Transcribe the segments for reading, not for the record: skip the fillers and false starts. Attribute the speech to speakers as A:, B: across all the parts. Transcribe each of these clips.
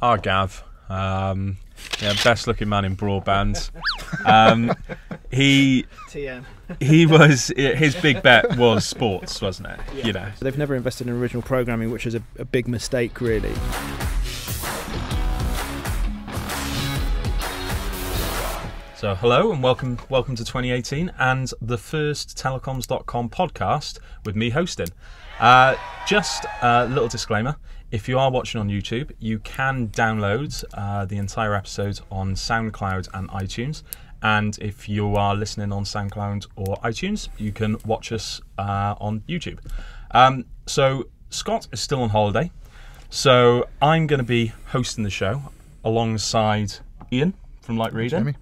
A: our Gav, best looking man in broadband. He was, his big bet was sports, wasn't it?
B: Yeah.
A: You know,
B: They've never invested in original programming, which is a big mistake, really.
A: so hello and welcome to 2018 and the first Telecoms.com podcast with me hosting. Just a little disclaimer: if you are watching on YouTube, you can download the entire episode on SoundCloud and iTunes. And if you are listening on SoundCloud or iTunes, you can watch us on YouTube. So Scott is still on holiday, so I'm going to be hosting the show alongside Iain from Light Reading.
C: Jamie.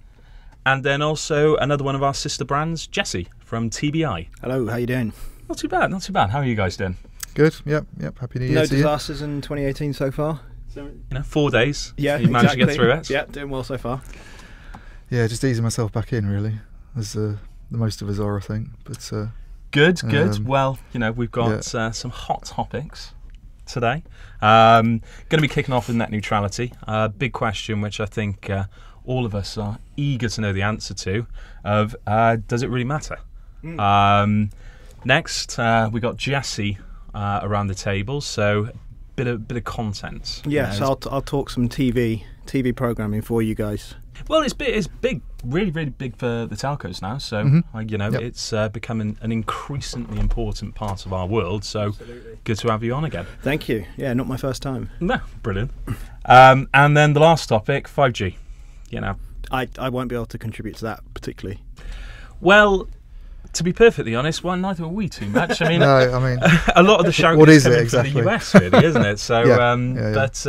A: And then also another one of our sister brands, Jessie from TBI.
B: Hello, how you doing?
A: Not too bad, not too bad. How are you guys doing?
C: Good. Yep. Happy New Year
B: No
C: to you.
B: disasters in 2018 so far?
A: 4 days.
B: Yeah,
A: you managed to get through it.
B: Yeah, doing well so far.
C: Yeah, just easing myself back in, really, as the most of us are, I think. But
A: Good. Well, we've got some hot topics today. Going to be kicking off with net neutrality. Big question, which I think all of us are eager to know the answer to. Of does it really matter? Next, we got Jessie around the table. So bit of content.
B: Yes, I'll talk some TV programming for you guys.
A: Well, it's big, really, really big for the telcos now. So, it's becoming an increasingly important part of our world. So,
B: Absolutely.
A: Good to have you on again.
B: Thank you. Yeah, not my first time.
A: No, brilliant. And then the last topic, 5G.
B: I won't be able to contribute to that particularly.
A: Well, to be perfectly honest, neither are we too much. I mean,
C: no, I mean,
A: a lot of the shout
C: what
A: is
C: is
A: coming
C: it exactly?
A: from the US, really, isn't it? So,
C: Yeah.
A: but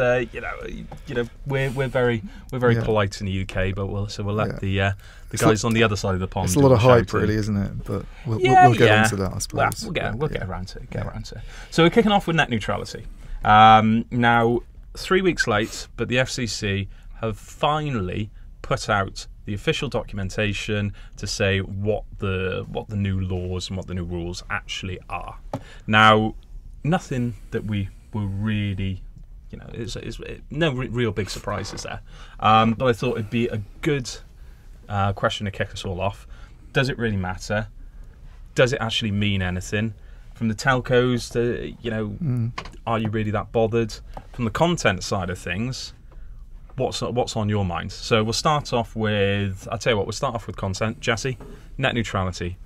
A: we're very polite in the UK, but we'll let the guys on the other side of the pond.
C: It's a lot of
A: do the
C: hype,
A: shouting.
C: really, isn't it? But we'll get onto that, I suppose.
A: Well, we'll get around to it. So we're kicking off with net neutrality. Now, 3 weeks late, but the FCC have finally put out the official documentation to say what the new laws and what the new rules actually are. Now, nothing that we were really, no real big surprises there. But I thought it'd be a good question to kick us all off. Does it really matter? Does it actually mean anything? From the telcos to, are you really that bothered? From the content side of things, what's on your mind? So we'll start off with, I'll tell you what, we'll start off with content. Jessie, net neutrality.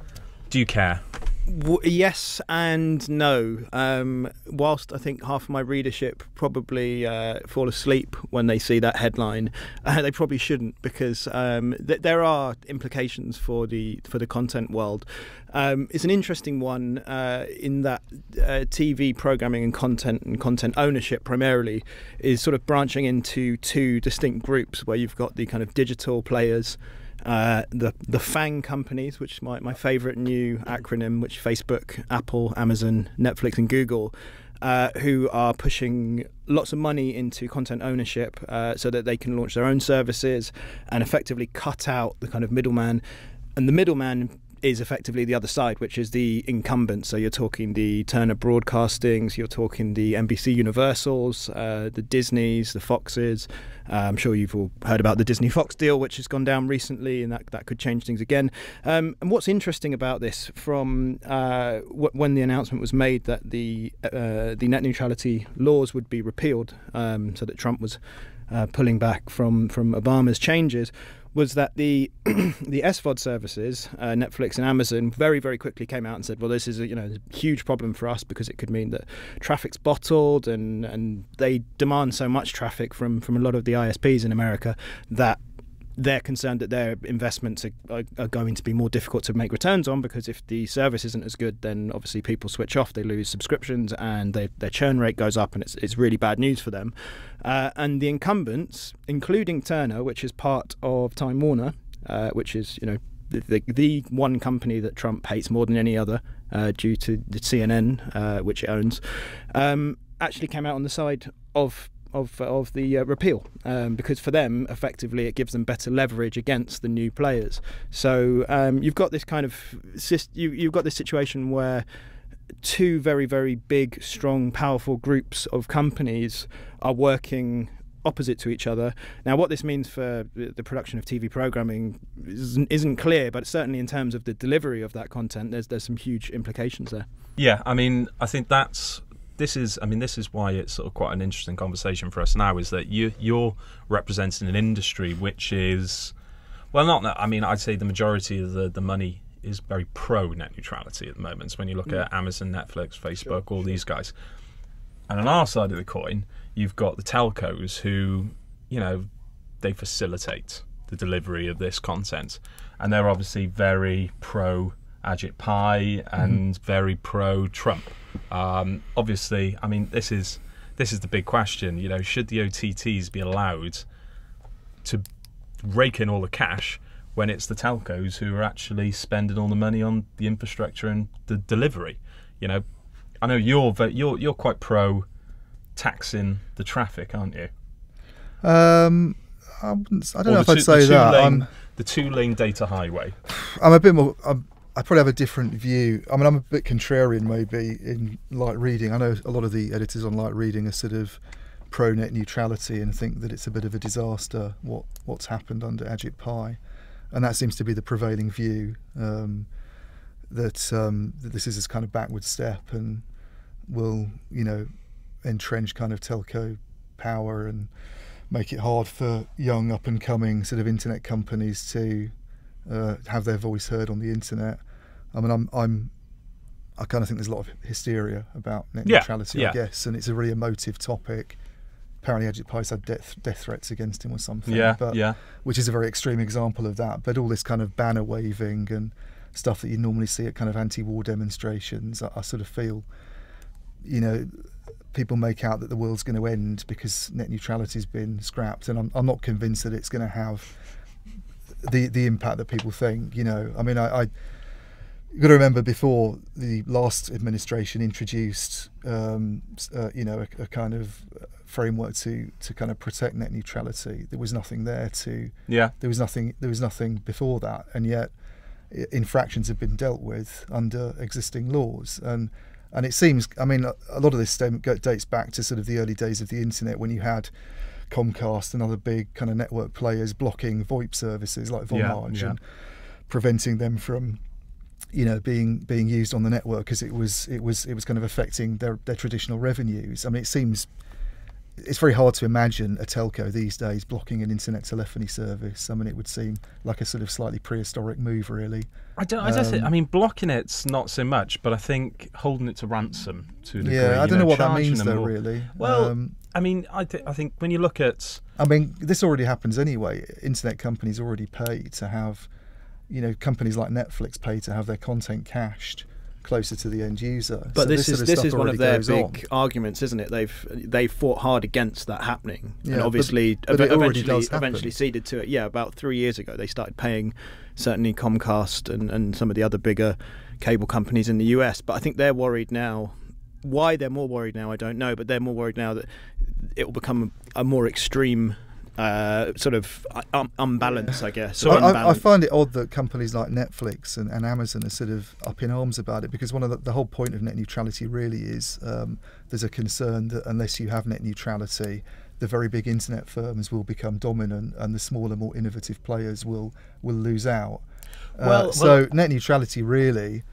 A: Do you care?
B: Yes and no. Whilst I think half of my readership probably fall asleep when they see that headline, they probably shouldn't, because there are implications for the content world. It's an interesting one in that TV programming and content ownership primarily is sort of branching into two distinct groups, where you've got the kind of digital players, the FANG companies, which is my favourite new acronym, which Facebook, Apple, Amazon, Netflix and Google, who are pushing lots of money into content ownership so that they can launch their own services and effectively cut out the kind of middleman. And the middleman is effectively the other side, which is the incumbent. So you're talking the Turner Broadcastings, you're talking the NBC Universals, the Disneys, the Foxes. I'm sure you've all heard about the Disney-Fox deal, which has gone down recently, and that could change things again. And what's interesting about this, from when the announcement was made that the net neutrality laws would be repealed, so that Trump was pulling back from Obama's changes, was that the SVOD services, Netflix and Amazon, very, very quickly came out and said, well, this is a huge problem for us, because it could mean that traffic's bottled, and they demand so much traffic from a lot of the ISPs in America that they're concerned that their investments are going to be more difficult to make returns on, because if the service isn't as good, then obviously people switch off, they lose subscriptions, and their churn rate goes up, and it's really bad news for them. And the incumbents, including Turner, which is part of Time Warner, which is the one company that Trump hates more than any other, due to the CNN, which it owns, actually came out on the side of the repeal, because for them, effectively, it gives them better leverage against the new players. So you've got this kind of you've got this situation where two very, very big, strong, powerful groups of companies are working opposite to each other. Now, what this means for the production of TV programming isn't clear, but certainly in terms of the delivery of that content, there's some huge implications there.
A: Yeah, I mean, I think this is why it's sort of quite an interesting conversation for us now, is that you're representing an industry which is, well, I'd say the majority of the money is very pro net neutrality at the moment. So when you look at Amazon, Netflix, Facebook, all these guys. And on our side of the coin, you've got the telcos who, they facilitate the delivery of this content. And they're obviously very pro Ajit Pai and very pro Trump. Obviously, I mean, this is the big question. Should the OTTs be allowed to rake in all the cash when it's the telcos who are actually spending all the money on the infrastructure and the delivery? I know you're quite pro taxing the traffic, aren't you?
C: I don't know if I'd say that.
A: The two-lane data highway.
C: I'm a bit more. I probably have a different view. I mean, I'm a bit contrarian maybe in light reading. I know a lot of the editors on light reading are sort of pro net neutrality and think that it's a bit of a disaster what's happened under Ajit Pai, and that seems to be the prevailing view, that this is this kind of backward step and will entrench kind of telco power and make it hard for young up and coming sort of internet companies to have their voice heard on the internet. I mean, I kind of think there's a lot of hysteria about net neutrality, I guess, and it's a really emotive topic. Apparently, Ajit Pai's had death threats against him or something, which is a very extreme example of that. But all this kind of banner waving and stuff that you normally see at kind of anti-war demonstrations, I sort of feel, people make out that the world's going to end because net neutrality has been scrapped, and I'm not convinced that it's going to have the impact that people think. I mean, you've got to remember, before the last administration introduced a kind of framework to kind of protect net neutrality, there was nothing there there was nothing before that, and yet infractions have been dealt with under existing laws. And it seems, I mean, a lot of this dates back to sort of the early days of the internet, when you had Comcast and other big kind of network players blocking VoIP services like Vonage and preventing them from being used on the network, because it was kind of affecting their traditional revenues. I mean, it's very hard to imagine a telco these days blocking an internet telephony service. I mean, it would seem like a sort of slightly prehistoric move, really.
A: I mean, blocking it's not so much, but I think holding it to ransom to a degree.
C: Yeah, I don't know what that means though, really.
A: Well, I mean, I think when you look at,
C: I mean, this already happens anyway. Internet companies already pay to have, companies like Netflix pay to have their content cached closer to the end user.
B: But this is one of their big arguments, isn't it? They've fought hard against that happening, and obviously eventually ceded to it. Yeah, about 3 years ago they started paying, certainly Comcast and some of the other bigger cable companies in the US. But I think they're worried now. Why they're more worried now, I don't know, but they're more worried now that it will become a more extreme sort of unbalance, I guess.
C: So I find it odd that companies like Netflix and Amazon are sort of up in arms about it, because one of the whole point of net neutrality really is there's a concern that unless you have net neutrality, the very big internet firms will become dominant and the smaller, more innovative players will lose out. So net neutrality really,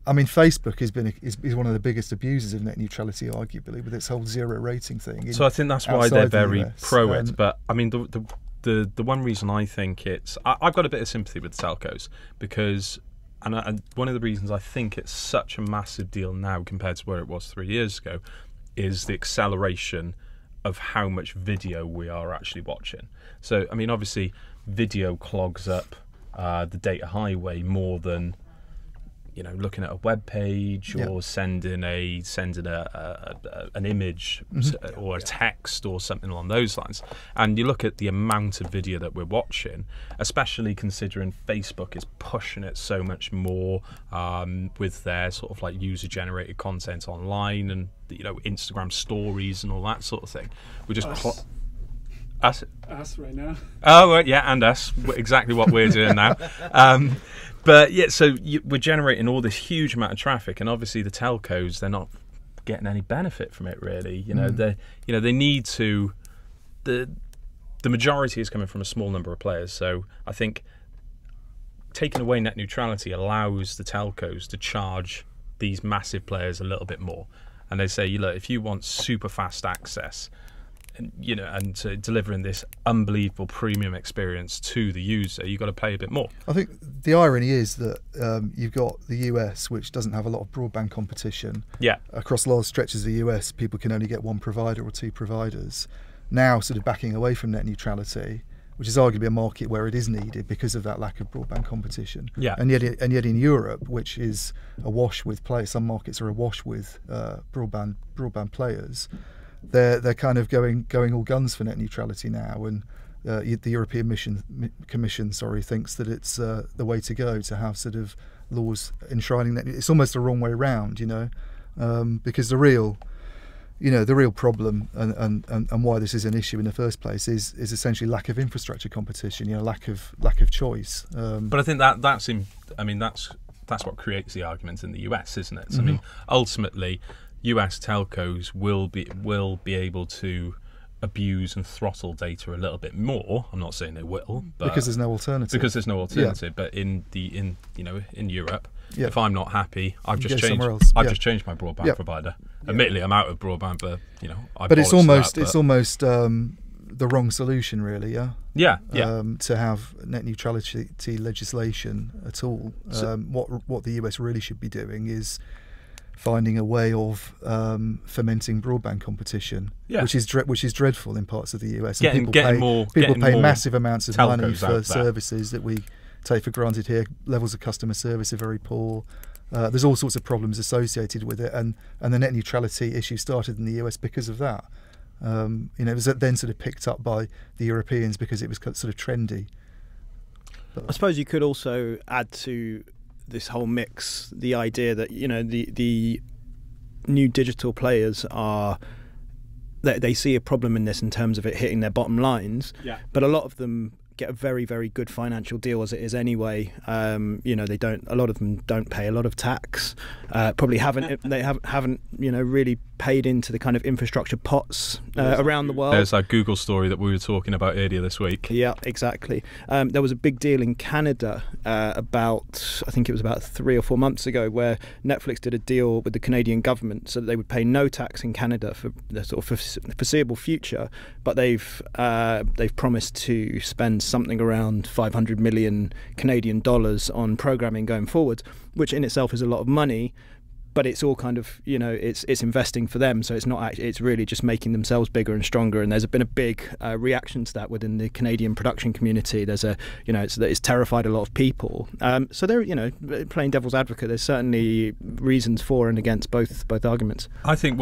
C: I mean, Facebook is one of the biggest abusers of net neutrality, arguably, with its whole zero rating thing.
A: So I think that's why they're very pro it. But I mean, the one reason I think I've got a bit of sympathy with the telcos, because, and one of the reasons I think it's such a massive deal now compared to where it was 3 years ago, is the acceleration of how much video we are actually watching. So I mean, obviously, video clogs up the data highway more than, looking at a web page or sending an image or a text or something along those lines. And you look at the amount of video that we're watching, especially considering Facebook is pushing it so much more with their sort of like user-generated content online and Instagram stories and all that sort of thing. We just us
D: right now.
A: Oh, right, yeah, and us. Exactly what we're doing now. But yeah, so we're generating all this huge amount of traffic, and obviously the telcos, they're not getting any benefit from it really. They need to. The majority is coming from a small number of players, so I think taking away net neutrality allows the telcos to charge these massive players a little bit more, and they say, look, if you want super fast access, and to delivering this unbelievable premium experience to the user, you've got to pay a bit more.
C: I think the irony is that you've got the US, which doesn't have a lot of broadband competition. Yeah. Across large stretches of the US, people can only get one provider or two providers. Now sort of backing away from net neutrality, which is arguably a market where it is needed because of that lack of broadband competition. Yeah. And yet in Europe, which is awash with players, some markets are awash with broadband players. They're kind of going all guns for net neutrality now, and the European Commission thinks that it's the way to go, to have sort of laws enshrining that. It's almost the wrong way around, because the real problem and why this is an issue in the first place is essentially lack of infrastructure competition, lack of choice.
A: But I think that's what creates the argument in the US, isn't it? So, I mean, ultimately, US telcos will be able to abuse and throttle data a little bit more. I'm not saying they will, but
C: because there's no alternative.
A: Yeah. But in Europe, if I'm not happy, I've just changed my broadband provider. Admittedly, I'm out of broadband, but
C: but it's almost the wrong solution, really. To have net neutrality legislation at all. What the US really should be doing is finding a way of fomenting broadband competition, which is dreadful in parts of the US. And people pay massive amounts of money for services that we take for granted here. Levels of customer service are very poor. There's all sorts of problems associated with it, and the net neutrality issue started in the US because of that. It was then sort of picked up by the Europeans because it was sort of trendy.
B: I suppose you could also add to this whole mix the idea that the new digital players they see a problem in this in terms of it hitting their bottom lines, but a lot of them get a very, very good financial deal as it is anyway. A lot of them don't pay a lot of tax, probably haven't really paid into the kind of infrastructure pots around the world.
A: There's that Google story that we were talking about earlier this week.
B: Yeah, exactly. There was a big deal in Canada I think it was about 3 or 4 months ago, where Netflix did a deal with the Canadian government so that they would pay no tax in Canada for the sort of foreseeable future, but they've promised to spend something around 500 million Canadian dollars on programming going forward, which in itself is a lot of money. But it's all kind of, it's investing for them, so it's really just making themselves bigger and stronger. And there's been a big reaction to that within the Canadian production community. It's terrified a lot of people. So they're, playing devil's advocate. There's certainly reasons for and against both arguments.
A: I think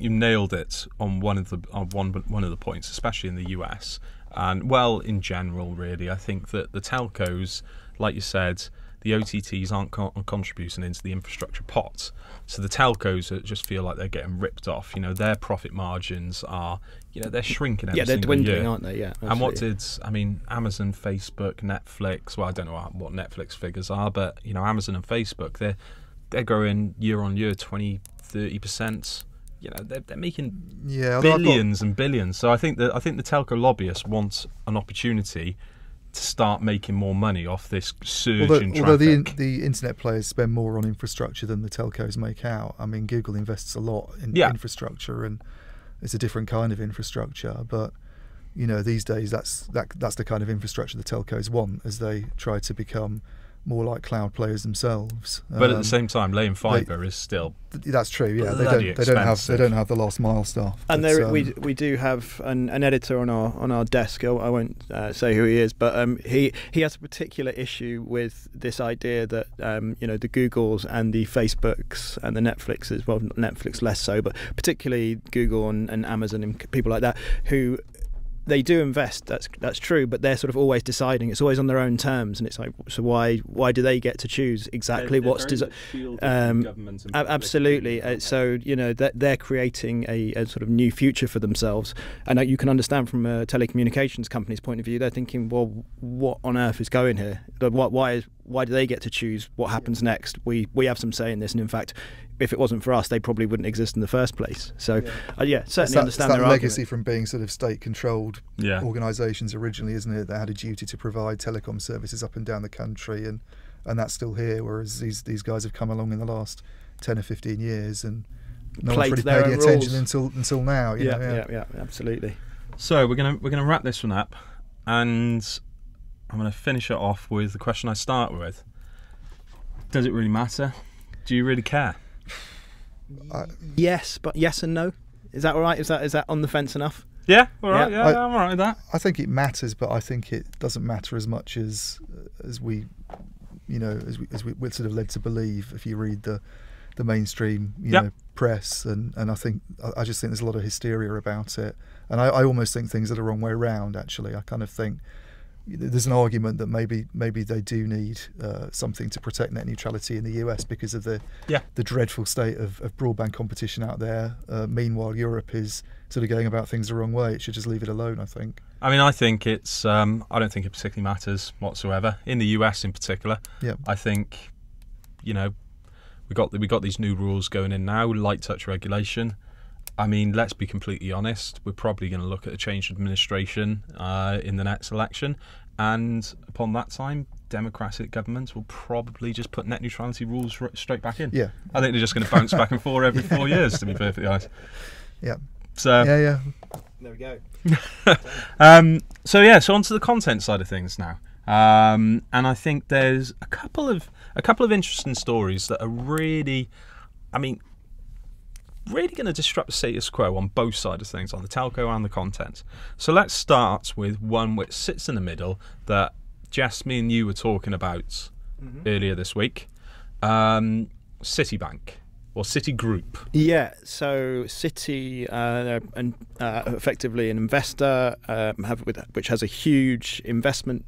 A: you nailed it on one of the points, especially in the US, and in general, really. I think that the telcos, like you said, the OTTs aren't contributing into the infrastructure pot. So the telcos just feel like they're getting ripped off. Their profit margins are, they're shrinking every single
B: they're dwindling,
A: year.
B: Aren't they? Yeah.
A: Absolutely. And Amazon, Facebook, Netflix, well, I don't know what Netflix figures are, but, Amazon and Facebook, they're growing year on year 20, 30%. They're making billions and billions. So I think the telco lobbyists want an opportunity to start making more money off this surge in traffic.
C: Although the internet players spend more on infrastructure than the telcos make out. I mean, Google invests a lot in infrastructure, and it's a different kind of infrastructure. But these days that's the kind of infrastructure the telcos want as they try to become more like cloud players themselves.
A: But at the same time, laying fibre is still
C: that's true. Yeah, they don't have the last mile stuff.
B: And we do have an editor on our desk. I won't say who he is, but he has a particular issue with this idea that the Googles and the Facebooks and the Netflixes, well, Netflix less so, but particularly Google and Amazon and people like that, who they do invest, that's true, but they're sort of always deciding. It's always on their own terms, and it's like, so why do they get to choose exactly what's desired? Absolutely. So they're creating a sort of new future for themselves, and you can understand from a telecommunications company's point of view, they're thinking, well, what on earth is going here? Why why do they get to choose what happens next? We have some say in this, and in fact, if it wasn't for us, they probably wouldn't exist in the first place. So, certainly understand their
C: legacy
B: argument.
C: from being sort of state-controlled organisations originally, isn't it? That had a duty to provide telecom services up and down the country, and that's still here. Whereas these guys have come along in the last 10 or 15 years, and no one's really paid any attention until now.
B: Yeah, absolutely.
A: So we're gonna wrap this one up, and I'm gonna finish it off with the question I start with. Does it really matter? Do you really care?
B: Yes, but yes and no. Is that all right? Is that on the fence enough?
A: Yeah, all right. Yeah, I'm all right with that.
C: I think it matters, but I think it doesn't matter as much as we we're sort of led to believe if you read the mainstream press, and I just think there's a lot of hysteria about it, and I almost think things are the wrong way around. Actually, I kind of think there's an argument that maybe they do need something to protect net neutrality in the US because of the dreadful state of broadband competition out there. Meanwhile, Europe is sort of going about things the wrong way. It should just leave it alone, I think.
A: I mean, I think it's. I don't think it particularly matters whatsoever in the US, in particular.
C: Yeah.
A: I think, we got these new rules going in now, light touch regulation. I mean, let's be completely honest. We're probably going to look at a change of administration in the next election, and upon that time, democratic governments will probably just put net neutrality rules straight back in.
C: Yeah.
A: I think they're just going to bounce back and forth every 4 years, to be perfectly honest.
C: Yeah.
A: So
B: there we go.
A: So onto the content side of things now. And I think there's a couple of interesting stories that are really going to disrupt the status quo on both sides of things, on the telco and the content. So let's start with one which sits in the middle that Jess, me and you were talking about earlier this week. Citibank. Or Citigroup. Yeah,
B: so Citi, effectively an investor, which has a huge investment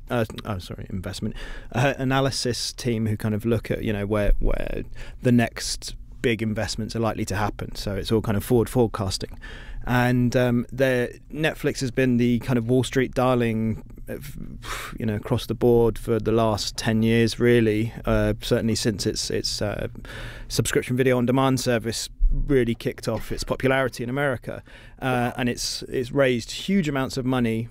B: analysis team who kind of look at where the next big investments are likely to happen. So it's all kind of forward forecasting. And Netflix has been the kind of Wall Street darling, across the board for the last 10 years, really. Certainly since its subscription video on demand service really kicked off its popularity in America, and it's raised huge amounts of money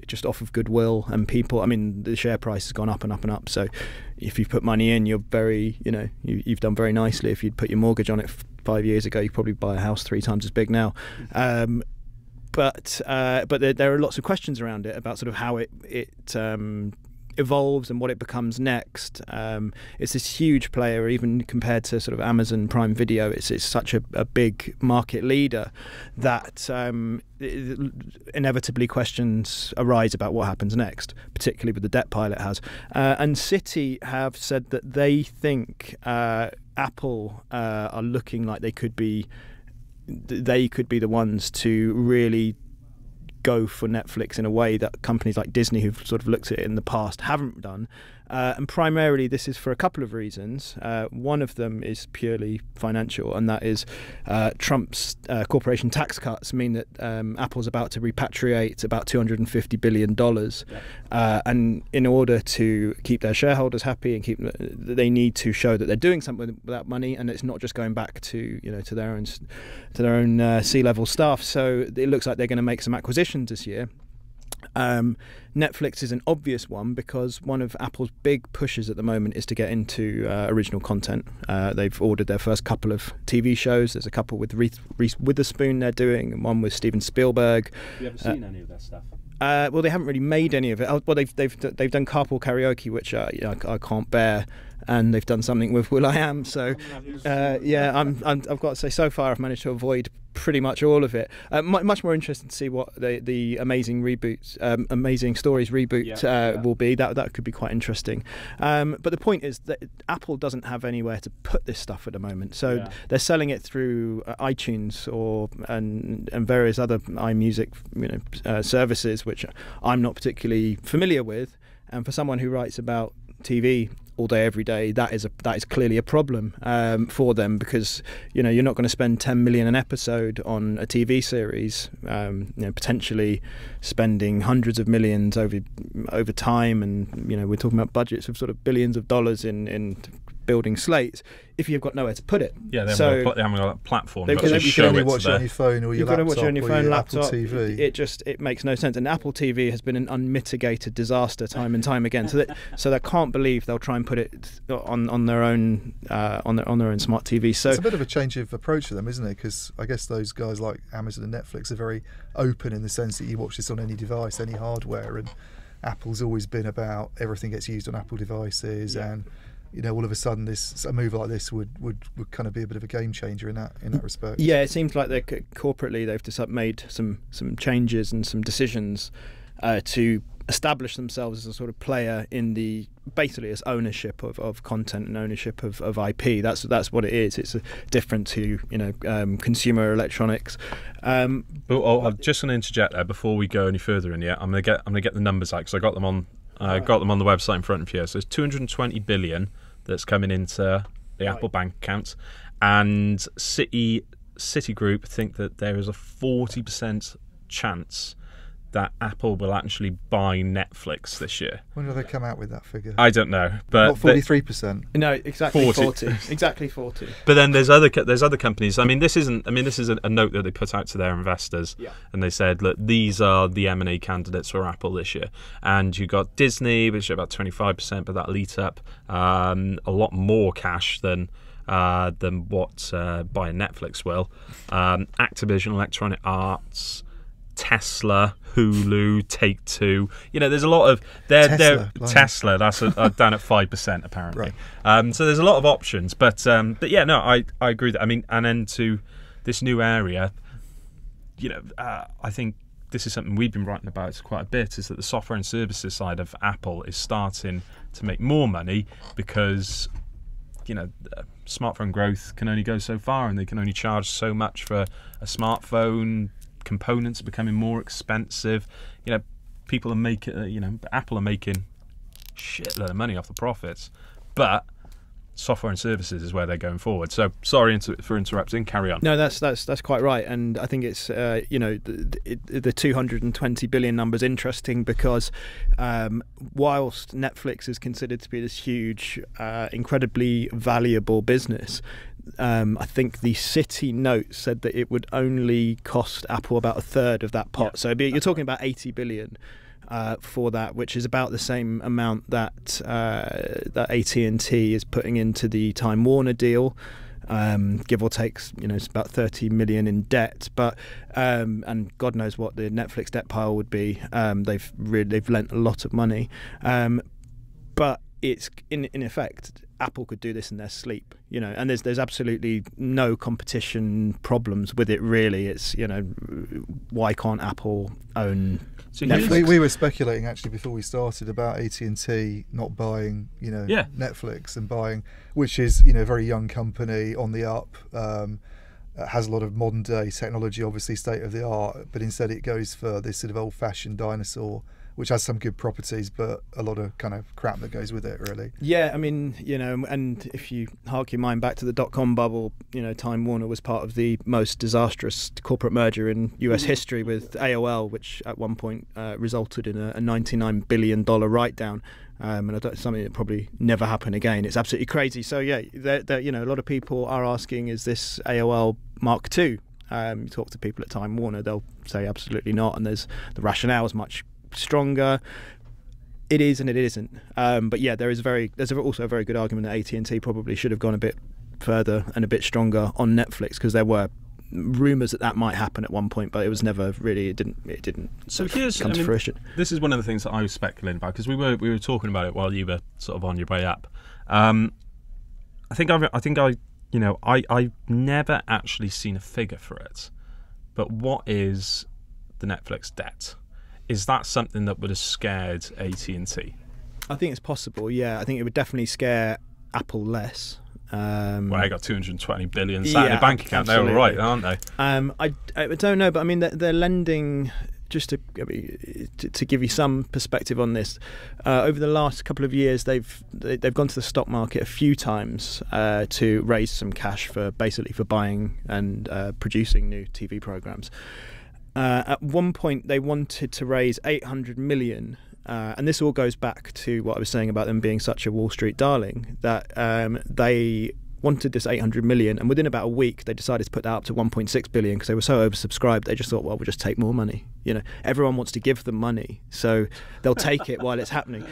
B: just off of goodwill and people. I mean, the share price has gone up and up and up. So if you've put money in, you're very, you've done very nicely. If you'd put your mortgage on it 5 years ago, you probably buy a house 3 times as big now. But there are lots of questions around it about sort of how it evolves and what it becomes next. It's this huge player, even compared to sort of Amazon Prime Video. It's such a big market leader that inevitably questions arise about what happens next, particularly with the debt pile it has. And Citi have said that they think Apple are looking like they could be the ones to really go for Netflix in a way that companies like Disney, who've sort of looked at it in the past, haven't done. And primarily this is for a couple of reasons. One of them is purely financial, and that is Trump's corporation tax cuts mean that Apple's about to repatriate about $250 billion. And in order to keep their shareholders happy and they need to show that they're doing something with that money, and it's not just going back to to their own C-level staff. So it looks like they're going to make some acquisitions this year. Netflix is an obvious one because one of Apple's big pushes at the moment is to get into original content. They've ordered their first couple of TV shows. There's a couple with Reese Witherspoon they're doing, and one with Steven Spielberg.
A: Have you ever seen any of their stuff?
B: Well, they haven't really made any of it. Well, they've done Carpool Karaoke, which I can't bear, and they've done something with Will.i.am. So I've got to say, so far I've managed to avoid pretty much all of it. Much more interested to see what the Amazing Stories reboot will be. That could be quite interesting. But the point is that Apple doesn't have anywhere to put this stuff at the moment, so they're selling it through iTunes and various other iMusic services, which I'm not particularly familiar with. And for someone who writes about TV all day every day, that is clearly a problem for them, because you're not going to spend 10 million an episode on a TV series, potentially spending hundreds of millions over time, and we're talking about budgets of sort of billions of dollars in building slates if you've got nowhere to put it.
A: Yeah, they haven't got a platform.
C: You can only watch it on your phone or your laptop. You've got to watch it on your phone, laptop, Apple TV.
B: It makes no sense. And Apple TV has been an unmitigated disaster time and time again. So they can't believe they'll try and put it on their own on their own smart TV. So
C: it's a bit of a change of approach for them, isn't it? Because I guess those guys like Amazon and Netflix are very open in the sense that you watch this on any device, any hardware, and Apple's always been about everything gets used on Apple devices, and all of a sudden a move like this would kind of be a bit of a game changer in that respect.
B: Yeah, it seems like corporately they've just made some changes and some decisions to establish themselves as a sort of player in basically as ownership of content and ownership of IP. That's what it is. It's different to consumer electronics.
A: I'm just going to interject there before we go any further in. I'm going to get the numbers out because I got them on. Got them on the website in front of you. So there's 220 billion that's coming into the Apple bank accounts, and Citigroup think that there is a 40% chance that Apple will actually buy Netflix this year.
C: When do they come out with that figure?
A: I don't know, but
C: 43%.
B: No, exactly 40. Exactly 40.
A: But then there's other companies. I mean, this is a note that they put out to their investors, and they said, look, these are the M&A candidates for Apple this year. And you got Disney, which is about 25%, but that'll eat up a lot more cash than what buying Netflix will. Activision, Electronic Arts, Tesla, Hulu, Take-Two. There's a lot of Tesla. That's down at 5% apparently. Right. So there's a lot of options, but yeah, no, I agree that. I mean, and then to this new area, I think this is something we've been writing about quite a bit. Is that the software and services side of Apple is starting to make more money because smartphone growth can only go so far, and they can only charge so much for a smartphone. Components are becoming more expensive. People are making, Apple are making shitload of money off the profits, but software and services is where they're going forward. So sorry for interrupting. Carry on.
B: No, that's quite right, and I think it's the 220 billion number is interesting because whilst Netflix is considered to be this huge, incredibly valuable business. I think the Citi note said that it would only cost Apple about a third of that pot. So you're talking about 80 billion for that, which is about the same amount that AT&T is putting into the Time Warner deal. Give or take, it's about 30 million in debt, but and God knows what the Netflix debt pile would be. They've lent a lot of money, but it's in effect. Apple could do this in their sleep, and there's absolutely no competition problems with it. Really, it's why can't Apple own Netflix?
C: We were speculating actually before we started about AT&T not buying, Netflix and buying, which is a very young company on the up. Has a lot of modern day technology, obviously state of the art, but instead it goes for this sort of old fashioned dinosaur, which has some good properties, but a lot of kind of crap that goes with it, really.
B: Yeah, I mean, and if you hark your mind back to the dot-com bubble, Time Warner was part of the most disastrous corporate merger in US history with AOL, which at one point resulted in a $99 billion write-down. And something that probably never happen again. It's absolutely crazy. So yeah, a lot of people are asking, is this AOL Mark II? You talk to people at Time Warner, they'll say absolutely not, and the rationale is much stronger. It is and it isn't. But yeah, there's also a very good argument that AT&T probably should have gone a bit further and a bit stronger on Netflix, because there were rumours that might happen at one point, but it was never really. It didn't.
A: So
B: come to fruition.
A: This is one of the things that I was speculating about, because we were talking about it while you were sort of on your way up. I've never actually seen a figure for it. But what is the Netflix debt? Is that something that would have scared AT&T?
B: I think it's possible. Yeah, I think it would definitely scare Apple less.
A: Well, they got 220 billion sat in a bank account. Absolutely. They're all right, aren't they?
B: I don't know, but I mean they're lending just to give you some perspective on this, over the last couple of years, they've gone to the stock market a few times to raise some cash for buying and producing new TV programs. At one point, they wanted to raise 800 million. And this all goes back to what I was saying about them being such a Wall Street darling, that they wanted this 800 million, and within about a week they decided to put that up to 1.6 billion because they were so oversubscribed. They just thought, well, we'll just take more money. Everyone wants to give them money, so they'll take it while it's happening.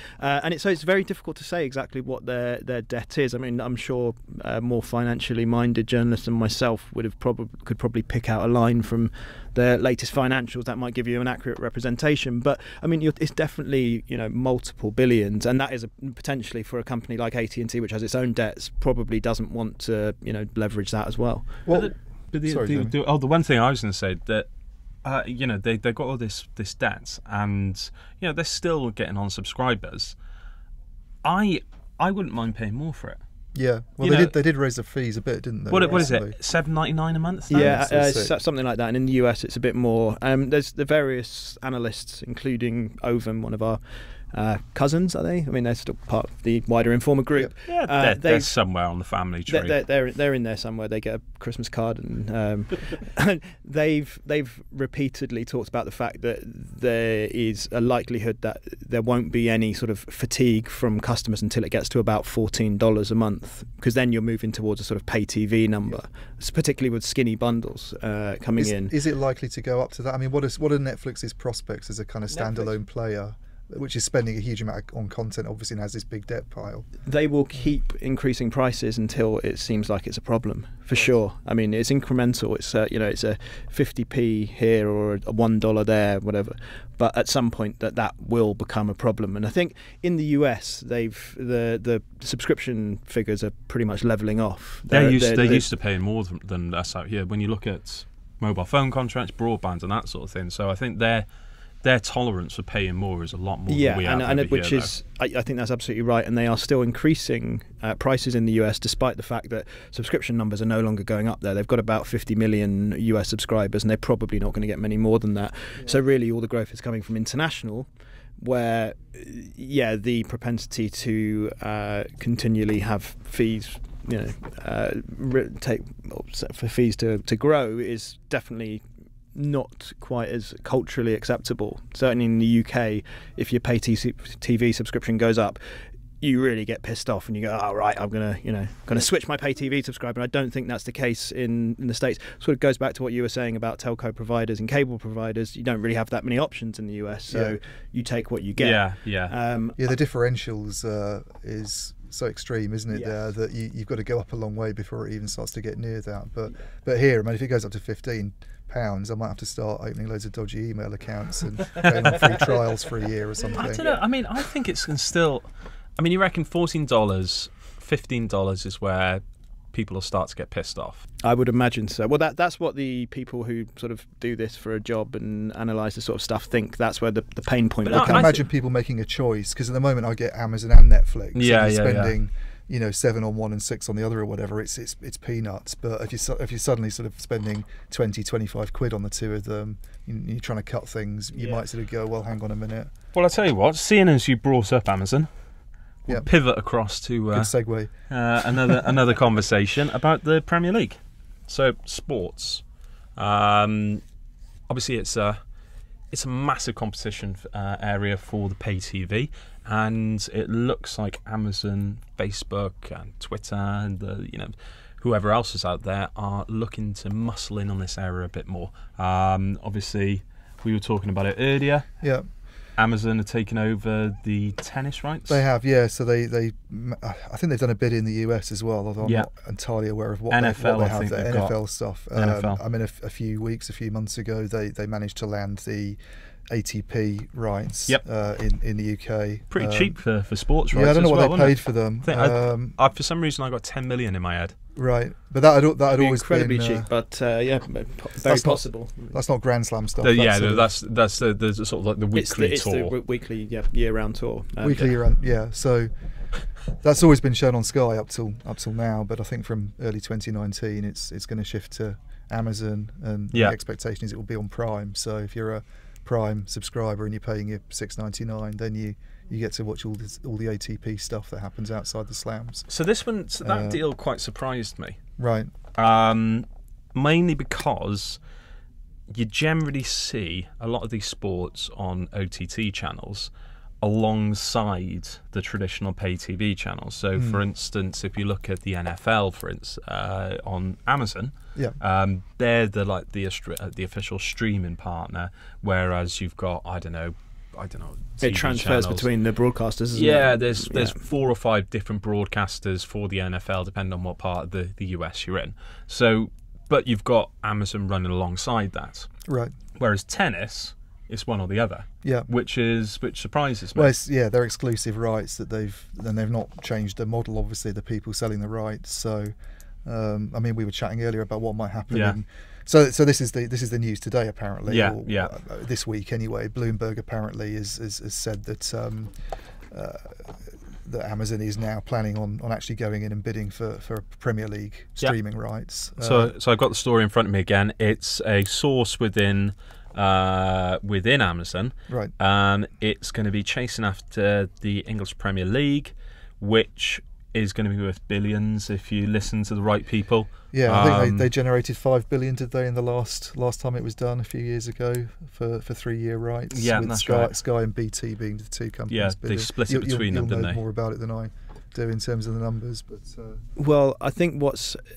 B: So it's very difficult to say exactly what their debt is. I mean, I'm sure more financially minded journalists than myself could probably pick out a line from their latest financials that might give you an accurate representation. But I mean, it's definitely multiple billions, and that is potentially for a company like AT&T, which has its own debts, probably doesn't want to leverage that as well.
C: Well,
A: the one thing I was going to say that. They've got all this debt, and they're still getting on subscribers. I wouldn't mind paying more for it.
C: Yeah, well, they did raise the fees a bit, didn't they?
A: What is it? $7.99 a month? Now?
B: Yeah, something like that. And in the US, it's a bit more. There's the various analysts, including Ovum, one of our cousins, are they? I mean, they're still part of the wider Informer group.
A: Yeah, they're somewhere on the family tree.
B: They're in there somewhere. They get a Christmas card, and they've repeatedly talked about the fact that there is a likelihood that there won't be any sort of fatigue from customers until it gets to about $14 a month, because then you're moving towards a sort of pay TV number, particularly with skinny bundles coming in.
C: Is it likely to go up to that? I mean, what are Netflix's prospects as a kind of standalone player, which is spending a huge amount on content, obviously, and has this big debt pile?
B: They will keep increasing prices until it seems like it's a problem, for sure. I mean, it's incremental. It's it's a 50p here or a $1 there, whatever. But at some point, that will become a problem. And I think in the US, the subscription figures are pretty much leveling off.
A: They're used to paying more than us out here. When you look at mobile phone contracts, broadband, and that sort of thing. So I think their tolerance for paying more is a lot more than we have over
B: which
A: here,
B: is, I think that's absolutely right, and they are still increasing prices in the US, despite the fact that subscription numbers are no longer going up there. They've got about 50 million US subscribers, and they're probably not going to get many more than that. Yeah. So really all the growth is coming from international, where the propensity to continually have fees for fees to grow is definitely not quite as culturally acceptable. Certainly in the UK, if your pay TV subscription goes up, you really get pissed off and you go, oh, right, I'm gonna switch my pay TV subscriber. I don't think that's the case in the States. Sort of goes back to what you were saying about telco providers and cable providers. You don't really have that many options in the US, so you take what you get.
C: The differentials is so extreme, isn't it? There that you've got to go up a long way before it even starts to get near that. But here, I mean, if it goes up to £15, I might have to start opening loads of dodgy email accounts and going on free trials for a year or something.
A: I don't know. I mean, I think it's still. I mean, you reckon $14, $15 is where people will start to get pissed off?
B: I would imagine so. Well, that's what the people who sort of do this for a job and analyse this sort of stuff think. That's where the pain point.
C: I can imagine people making a choice, because at the moment I get Amazon and Netflix. Spending 7 on one and 6 on the other or whatever, it's peanuts. But if you're suddenly sort of spending 20, 25 quid on the two of them, you're trying to cut things, you might sort of go, well, hang on a minute.
A: Well, I'll tell you what, seeing as you brought up Amazon, we'll pivot across to
C: good segue.
A: another conversation about the Premier League. So sports, obviously it's a massive competition area for the pay TV, and it looks like Amazon, Facebook, and Twitter, and whoever else is out there are looking to muscle in on this area a bit more. Obviously, we were talking about it earlier.
C: Yeah.
A: Amazon are taking over the tennis rights.
C: They have, yeah. So I think they've done a bid in the US as well, although I'm not entirely aware of what
A: NFL,
C: they have.
A: The
C: NFL stuff.
A: NFL.
C: I mean, a few months ago, they managed to land the ATP rights in the UK.
A: Pretty cheap for sports rights.
C: Yeah, I don't know what they paid
A: it?
C: for them.
A: For some reason, I got 10 million in my head.
C: Right, but that had always
B: incredibly
C: been
B: cheap, but very possible.
C: That's not Grand Slam stuff.
A: That's the sort of like the weekly tour.
B: It's the weekly, year-round tour.
C: Weekly year-round, yeah. So that's always been shown on Sky up till now, but I think from early 2019, it's going to shift to Amazon, and the expectation is it will be on Prime. So if you're a Prime subscriber and you're paying your $6.99, then you get to watch all the ATP stuff that happens outside the slams.
A: So that deal quite surprised me.
C: Right.
A: Mainly because you generally see a lot of these sports on OTT channels alongside the traditional pay TV channels. So, for instance, if you look at the NFL, for instance, on Amazon, they're the official streaming partner, whereas you've got I don't know.
B: It transfers
A: channels
B: between the broadcasters, isn't
A: it? There's 4 or 5 different broadcasters for the NFL, depending on what part of the US you're in. So, but you've got Amazon running alongside that,
C: right?
A: Whereas tennis, it's one or the other.
C: Yeah,
A: which surprises me.
C: Well, they're exclusive rights that they've not changed the model. Obviously, the people selling the rights. So, I mean, we were chatting earlier about what might happen.
A: Yeah.
C: So this is the news today, apparently.
A: Yeah.
C: This week anyway. Bloomberg apparently has said that that Amazon is now planning on actually going in and bidding for Premier League streaming rights.
A: So I've got the story in front of me again. It's a source within Amazon.
C: Right.
A: It's going to be chasing after the English Premier League, which is going to be worth billions if you listen to the right people.
C: Yeah, I think they generated $5 billion, did they, in the last time it was done a few years ago for 3-year rights.
A: Yeah,
C: with
A: that's
C: Sky,
A: right.
C: Sky and BT being the two companies.
A: Yeah,
C: bidding.
A: they split it between them, didn't they?
C: You'll know more about it than I do in terms of the numbers, but
B: well, I think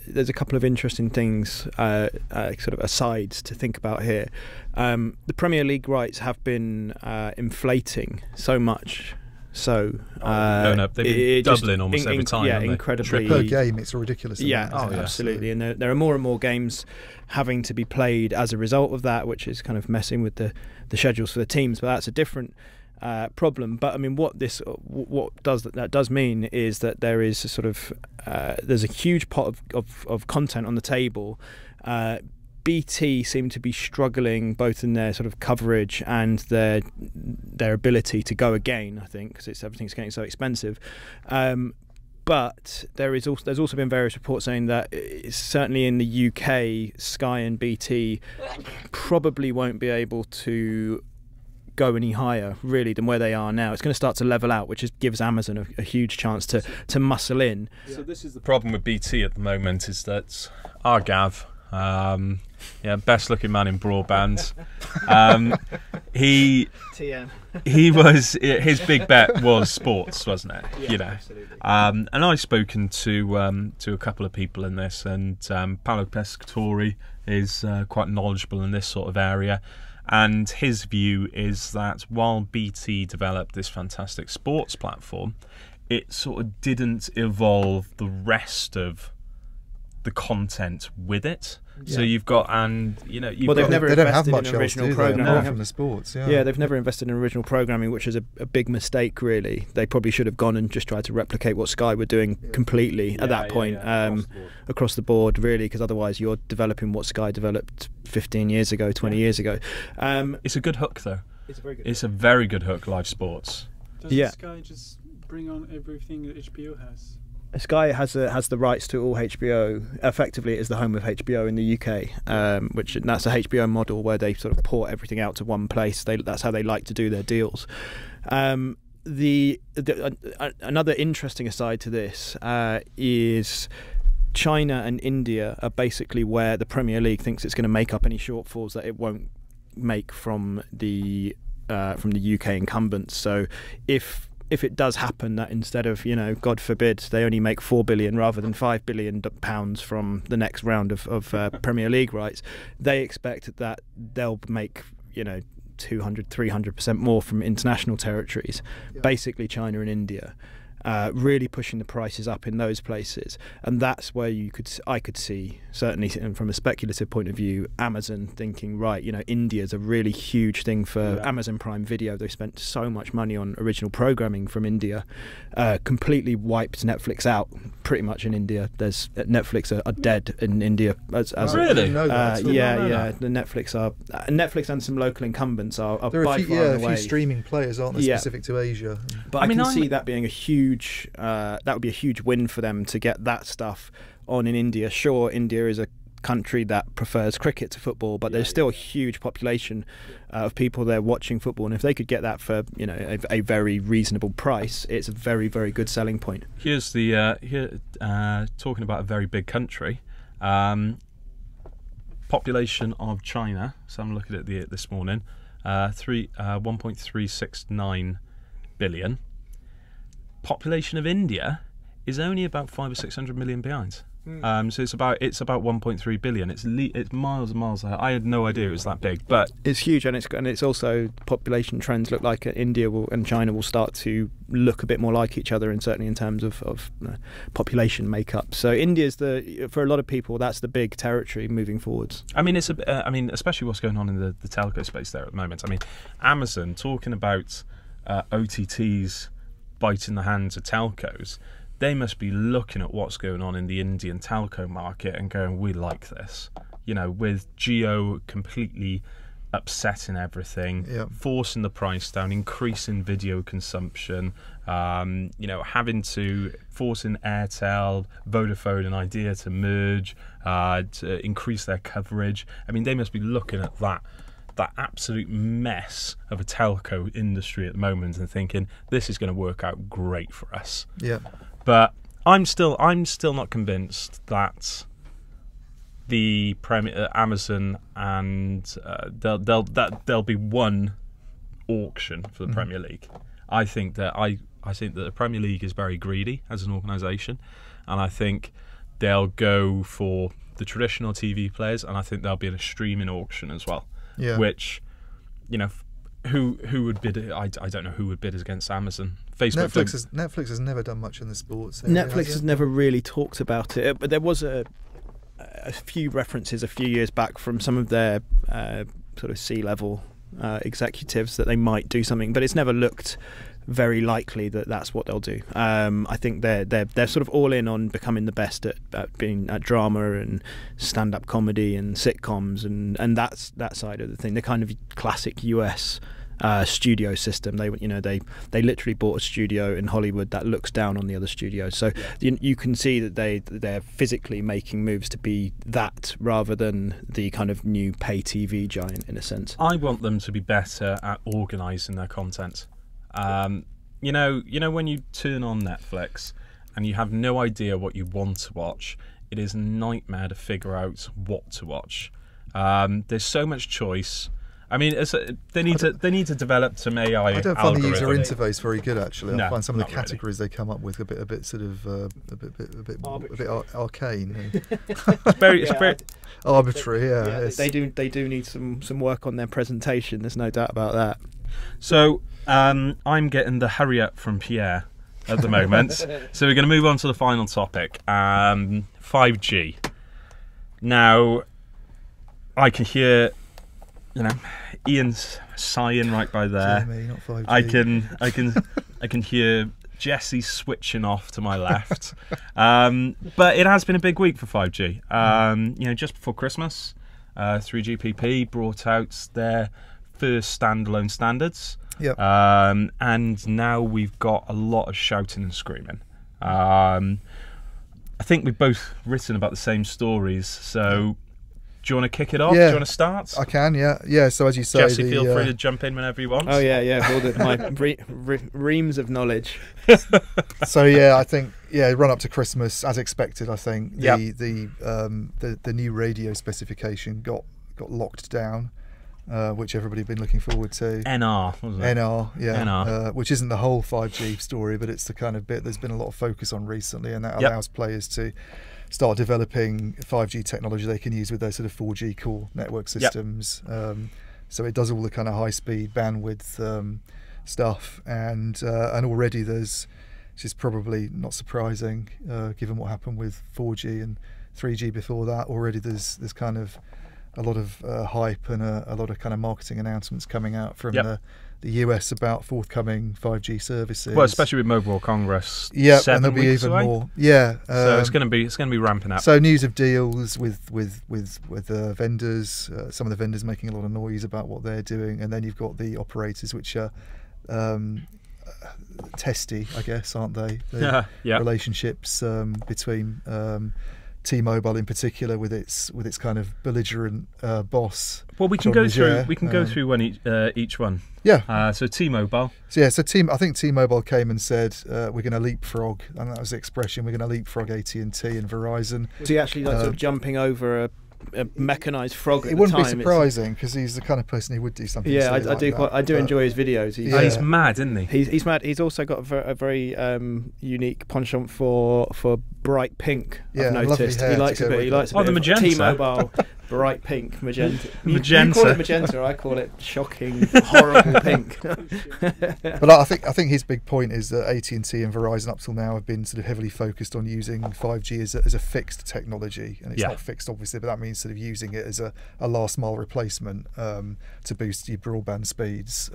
B: there's a couple of interesting things, sort of asides to think about here. The Premier League rights have been inflating so much. So
A: they've been doubling almost every time.
B: Yeah, incredibly
C: per game, it's a ridiculous amount.
B: Yeah, absolutely. And there are more and more games having to be played as a result of that, which is kind of messing with the schedules for the teams. But that's a different problem. But I mean, what that does mean is that there is a sort of there's a huge pot of content on the table. BT seem to be struggling both in their sort of coverage and their ability to go again, I think, because everything's getting so expensive. But there's also been various reports saying that certainly in the UK, Sky and BT probably won't be able to go any higher really than where they are now. It's going to start to level out, which gives Amazon a huge chance to muscle in.
A: So this is the problem with BT at the moment, is that our Gav, best looking man in broadband. His big bet was sports, wasn't it?
B: Yeah, absolutely.
A: And I've spoken to a couple of people in this, and Paolo Pescatori is quite knowledgeable in this sort of area. And his view is that while BT developed this fantastic sports platform, it sort of didn't evolve the rest of the content with it. Yeah. So you've got,
B: they don't have much in original programming
C: from the sports.
B: Yeah, they've never invested in original programming, which is a big mistake. Really, they probably should have gone and just tried to replicate what Sky were doing completely at that point, across the board, really, because otherwise you're developing what Sky developed 15 years ago, 20 years ago.
A: It's a good hook, though.
B: It's
A: a very good hook, live sports.
D: Doesn't Sky just bring on everything that HBO has?
B: Sky has the rights to all HBO. Effectively, it is the home of HBO in the UK, that's a HBO model where they sort of port everything out to one place. That's how they like to do their deals. Another interesting aside to this is China and India are basically where the Premier League thinks it's going to make up any shortfalls that it won't make from the UK incumbents. So if it does happen that instead of, God forbid, they only make £4 billion rather than £5 billion from the next round of Premier League rights, they expect that they'll make 200-300% more from international territories, basically China and India. Really pushing the prices up in those places, and that's where I could see, certainly from a speculative point of view, Amazon thinking, right, India's a really huge thing for Amazon Prime Video. They spent so much money on original programming from India, completely wiped Netflix out pretty much in India. Netflix are dead in India as
A: really?
B: The Netflix and some local incumbents are
C: there are
B: by far and away.
C: A few streaming players, aren't there, specific to Asia?
B: But I can see that being a huge that would be a huge win for them to get that stuff on in India. Sure, India is a country that prefers cricket to football, but there's still a huge population of people there watching football, and if they could get that for a very reasonable price, it's a very, very good selling point.
A: Here's the talking about a very big country. Population of China. So I'm looking at this morning. 1.369 billion. Population of India is only about 500 or 600 million behind. So it's about 1.3 billion. It's miles and miles ahead. I had no idea it was that big, but
B: it's huge, and it's also population trends look like India and China will start to look a bit more like each other, and certainly in terms of population makeup. So India's for a lot of people, that's the big territory moving forwards.
A: I mean, especially what's going on in the telco space there at the moment. I mean, Amazon talking about OTTs biting the hands of telcos. They must be looking at what's going on in the Indian telco market and going, we like this. With Jio completely upsetting everything, forcing the price down, increasing video consumption, forcing Airtel, Vodafone and Idea to merge, to increase their coverage. I mean, they must be looking at that absolute mess of a telco industry at the moment and thinking, this is going to work out great for us.
C: Yeah.
A: But I'm still not convinced that the Amazon and there'll be one auction for the Premier League. I think that the Premier League is very greedy as an organisation, and I think they'll go for the traditional TV players, and I think there'll be a streaming auction as well. Yeah. Which, who would bid? I don't know who would bid against Amazon.
C: Netflix has never done much in the sports area.
B: Netflix has never really talked about it, but there was a few references a few years back from some of their sort of C-level executives that they might do something, but it's never looked very likely that that's what they'll do. I think they're sort of all in on becoming the best at being at drama and stand-up comedy and sitcoms, and that's that side of the thing. The kind of classic US studio system. They literally bought a studio in Hollywood that looks down on the other studios. So you can see that they're physically making moves to be that rather than the kind of new pay TV giant in a sense.
A: I want them to be better at organising their content. When you turn on Netflix and you have no idea what you want to watch, it is a nightmare to figure out what to watch. There's so much choice. I mean, they need to develop some AI.
C: I don't find the user interface very good, actually.
A: No,
C: I find some of the categories
A: really.
C: They come up with a bit sort of a bit arcane.
A: It's very
C: arbitrary. Yeah,
B: they do need some work on their presentation. There's no doubt about that.
A: So I'm getting the hurry up from Pierre at the moment. So we're going to move on to the final topic, 5G. Now, I can hear, Iain's sighing right by there.
C: Jamie, not 5G.
A: I can hear Jesse switching off to my left. But it has been a big week for 5G. Just before Christmas, 3GPP brought out their first standalone standards.
C: Yep.
A: And now we've got a lot of shouting and screaming. I think we've both written about the same stories, so do you want to kick it off?
C: Yeah.
A: Do you want to start?
C: I can, yeah. So as you say,
A: Jesse, feel free to jump in whenever you want.
B: Oh yeah, all my reams of knowledge.
C: So yeah, I think run up to Christmas as expected. I think the new radio specification got locked down. Which everybody had been looking forward to.
A: NR, wasn't it?
C: NR, yeah.
A: NR.
C: Which isn't the whole 5G story, but it's the kind of bit there's been a lot of focus on recently, and that allows players to start developing 5G technology they can use with their sort of 4G core network systems. So it does all the kind of high-speed bandwidth stuff, and already there's, which is probably not surprising given what happened with 4G and 3G before that. Already there's kind of a lot of hype and a lot of kind of marketing announcements coming out from the US about forthcoming 5G services.
A: Well, especially with Mobile World Congress.
C: Yeah,
A: 7
C: and there'll be
A: weeks
C: even
A: away.
C: more. Yeah,
A: so it's going to be ramping up.
C: So news of deals with vendors. Some of the vendors making a lot of noise about what they're doing, and then you've got the operators, which are testy, I guess, aren't they? The relationships between T-Mobile in particular with its kind of belligerent boss.
A: Well, we can
C: John
A: go through.
C: Legere.
A: We can go through one each one.
C: Yeah.
A: So T-Mobile.
C: So yeah, I think T-Mobile came and said we're going to leapfrog, and that was the expression. We're going to leapfrog AT&T and Verizon.
B: Was he actually like sort of jumping over a mechanised frog at
C: It
B: the
C: wouldn't
B: time?
C: be surprising because he's the kind of person who would do something.
B: Yeah,
C: silly like that,
B: I do
C: but-
B: enjoy his videos.
A: He's mad, isn't he?
B: He's mad. He's also got a very unique penchant for bright pink.
C: Yeah,
B: I've
C: lovely
B: noticed.
C: hair
B: He
C: to
B: likes a
C: go
B: bit.
C: with
B: He
C: it.
B: likes a
A: Oh,
B: bit
A: the
B: of
A: magenta.
B: T-Mobile bright pink magenta. You
A: Magenta.
B: call it magenta. I call it shocking, horrible pink.
C: But I think his big point is that AT&T and Verizon up till now have been sort of heavily focused on using 5G as a fixed technology, and it's not fixed obviously, but that means sort of using it as a last mile replacement to boost your broadband speeds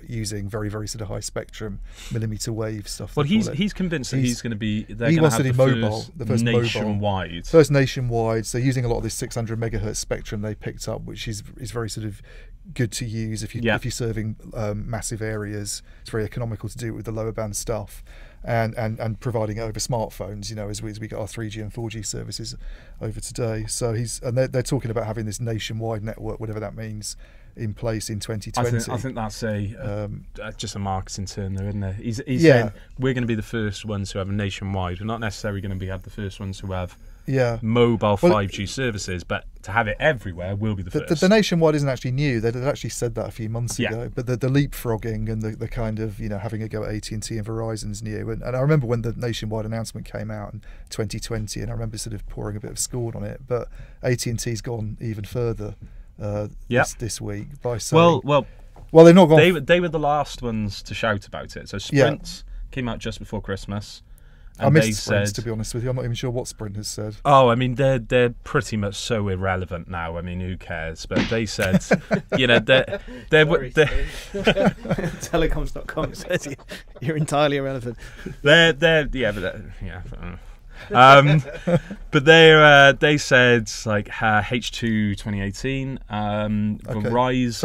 C: using very sort of high spectrum millimeter wave stuff.
A: Well, he's convinced that he's going to be. They're
C: he
A: going
C: wants
A: to
C: to
A: have
C: do
A: the
C: mobile,
A: first
C: the first
A: nationwide.
C: First nationwide, so using a lot of this 600 megahertz spectrum they picked up, which is very sort of good to use if you're serving massive areas. It's very economical to do it with the lower band stuff, and providing it over smartphones. You know, as we got our 3G and 4G services over today. So they're talking about having this nationwide network, whatever that means, in place in 2020.
A: I think that's just a marketing term, though, isn't it? He's saying we're going to be the first ones who have a nationwide. We're not necessarily going to have the first ones who have mobile 5G services, but to have it everywhere will be the first.
C: The nationwide isn't actually new. They'd actually said that a few months ago. But the leapfrogging and the kind of having a go at AT&T and Verizon's new. And I remember when the nationwide announcement came out in 2020, and I remember sort of pouring a bit of scorn on it. But AT&T's gone even further this week by saying, well, they've not gone.
A: They were the last ones to shout about it. So Sprint came out just before Christmas.
C: I missed Sprint, to be honest with you. I'm not even sure what Sprint has said.
A: Oh, I mean, they're pretty much so irrelevant now. I mean, who cares? But they said, they're
B: Telecoms.com says you're entirely irrelevant.
A: But they said like H2 2018. Verizon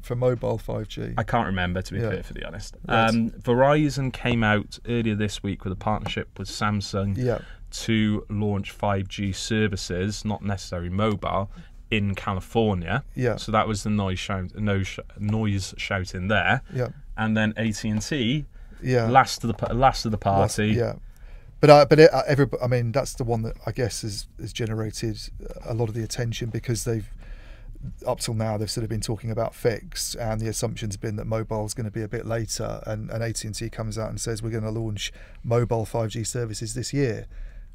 C: for mobile 5G.
A: I can't remember, to be perfectly honest. Verizon came out earlier this week with a partnership with Samsung to launch 5G services, not necessarily mobile, in California. So that was the noise shouting there. And then AT&T, last of the party.
C: But I mean, that's the one that I guess has generated a lot of the attention, because up till now they've sort of been talking about fixed, and the assumption's been that mobile is going to be a bit later, and AT&T comes out and says we're going to launch mobile 5G services this year.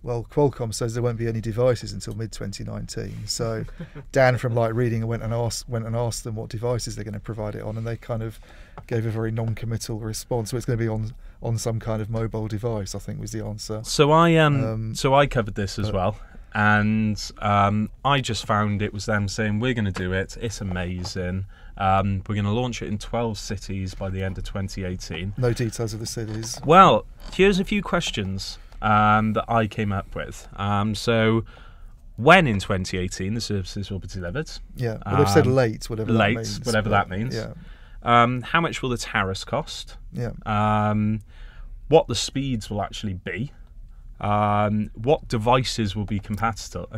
C: Well, Qualcomm says there won't be any devices until mid-2019. So Dan from Light Reading went and asked them what devices they're going to provide it on, and they kind of gave a very non-committal response. So it's going to be on some kind of mobile device, I think was the answer.
A: So I covered this as well, and I just found it was them saying we're going to do it. It's amazing. We're going to launch it in 12 cities by the end of 2018.
C: No details of the cities.
A: Well, here's a few questions that I came up with. So, when in 2018 the services will be delivered?
C: Well, they've said late, whatever that means.
A: That means. How much will the tariffs cost? What the speeds will actually be? What devices will be compatible?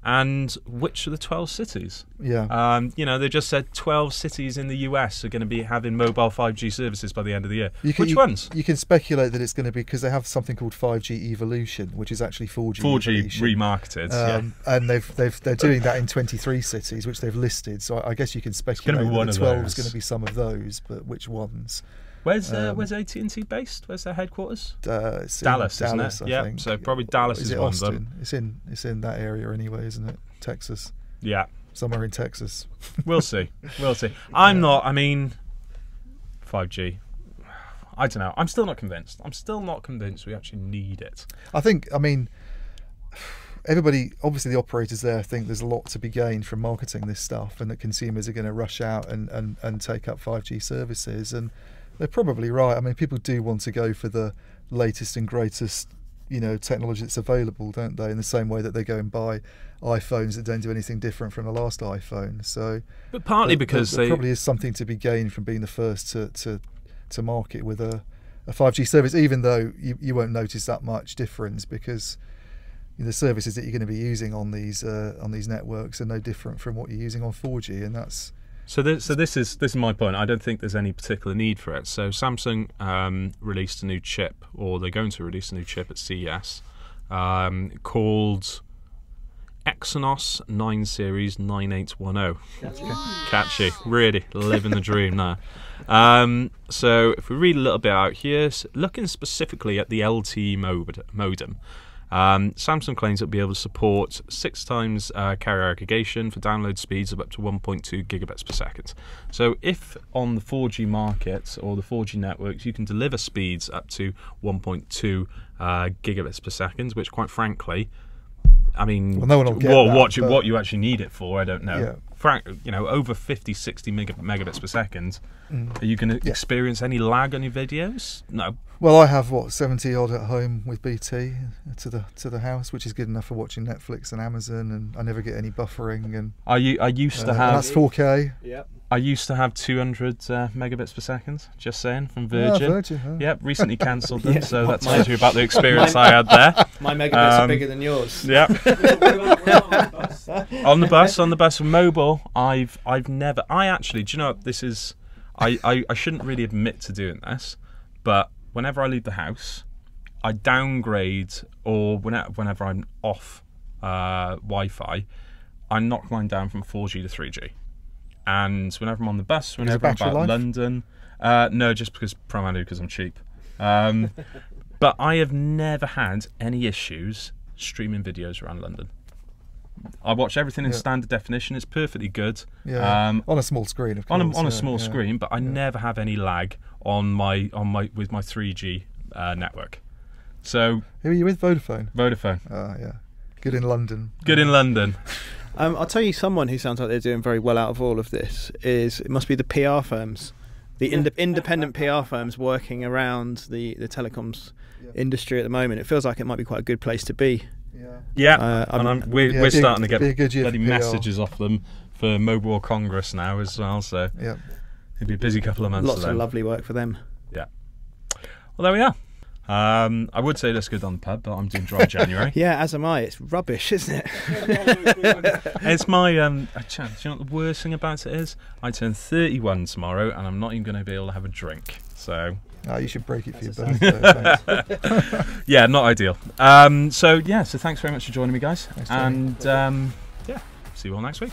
A: And which are the 12 cities? They just said 12 cities in the US are going to be having mobile 5G services by the end of the year. Which ones?
C: You can speculate that it's going to be, because they have something called 5G Evolution, which is actually 4G Evolution.
A: Remarketed.
C: And they're doing that in 23 cities, which they've listed. So I guess you can speculate that the 12 is going to be some of those, but which ones?
A: Where's AT&T based? Where's their headquarters?
C: Dallas,
A: isn't it?
C: I think.
A: So probably Dallas is one
C: Austin?
A: of them.
C: It's in that area anyway, isn't it? Texas.
A: Yeah.
C: Somewhere in Texas.
A: We'll see. I mean, 5G. I don't know. I'm still not convinced. We actually need it.
C: I mean, everybody, obviously the operators there think there's a lot to be gained from marketing this stuff, and that consumers are going to rush out and take up 5G services, and they're probably right. I mean, people do want to go for the latest and greatest, technology that's available, don't they? In the same way that they go and buy iPhones that don't do anything different from the last iPhone. So,
A: but partly because
C: there probably is something to be gained from being the first to market with a 5G service, even though you won't notice that much difference, because the services that you're going to be using on these networks are no different from what you're using on 4G, and that's.
A: So this is my point. I don't think there's any particular need for it. So Samsung released a new chip, or they're going to release a new chip at CES, called Exynos 9 Series 9810. Catchy, really living the dream there. So if we read a little bit out here, looking specifically at the LTE modem, Samsung claims it'll be able to support 6 times carrier aggregation for download speeds of up to 1.2 gigabits per second. So if on the 4G market or the 4G networks you can deliver speeds up to 1.2 gigabits per second, which quite frankly, I mean,
C: well, no one will get that,
A: what you actually need it for, I don't know.
C: Yeah.
A: Over 50, 60 megabits per second, are you going to experience any lag on your videos? No.
C: Well, I have 70 odd at home with BT to the house, which is good enough for watching Netflix and Amazon, and I never get any buffering. And
A: I used to have.
C: That's 4K.
B: Yep.
A: I used to have 200 megabits per second, just saying, from Virgin.
C: Virgin, huh?
A: Yep, recently cancelled them, so that tells you about the experience I had there.
B: My megabits are bigger than yours.
A: Yep. on the bus for mobile, I've never. I actually, do you know what this is? I shouldn't really admit to doing this, but whenever I leave the house, I downgrade, or whenever I'm off Wi-Fi, I knock mine down from 4G to 3G. And whenever I'm on the bus, whenever I'm about London, no, just because I'm cheap. But I have never had any issues streaming videos around London. I watch everything in standard definition. It's perfectly good.
C: Yeah, on a small screen, of course.
A: On a small screen, but I never have any lag with my 3G network. So
C: who are you with? Vodafone.
A: Vodafone.
C: Yeah, good in London.
A: Good in London.
B: I'll tell you, someone who sounds like they're doing very well out of all of this it must be the PR firms, the independent PR firms working around the telecoms industry at the moment. It feels like it might be quite a good place to be.
A: Yeah, we're starting to get
C: bloody
A: messages off them for Mobile World Congress now as well. So it'll be a busy couple of months.
B: Lots of lovely work for them.
A: Yeah. Well, there we are. I would say let's go down the pub, but I'm doing dry January.
B: Yeah, as am I. It's rubbish, isn't it?
A: It's my do you know what the worst thing about it is? I turn 31 tomorrow, and I'm not even going to be able to have a drink. So.
C: You should break it for your birthday.
A: Yeah, not ideal. So thanks very much for joining me, guys, and see you all next week.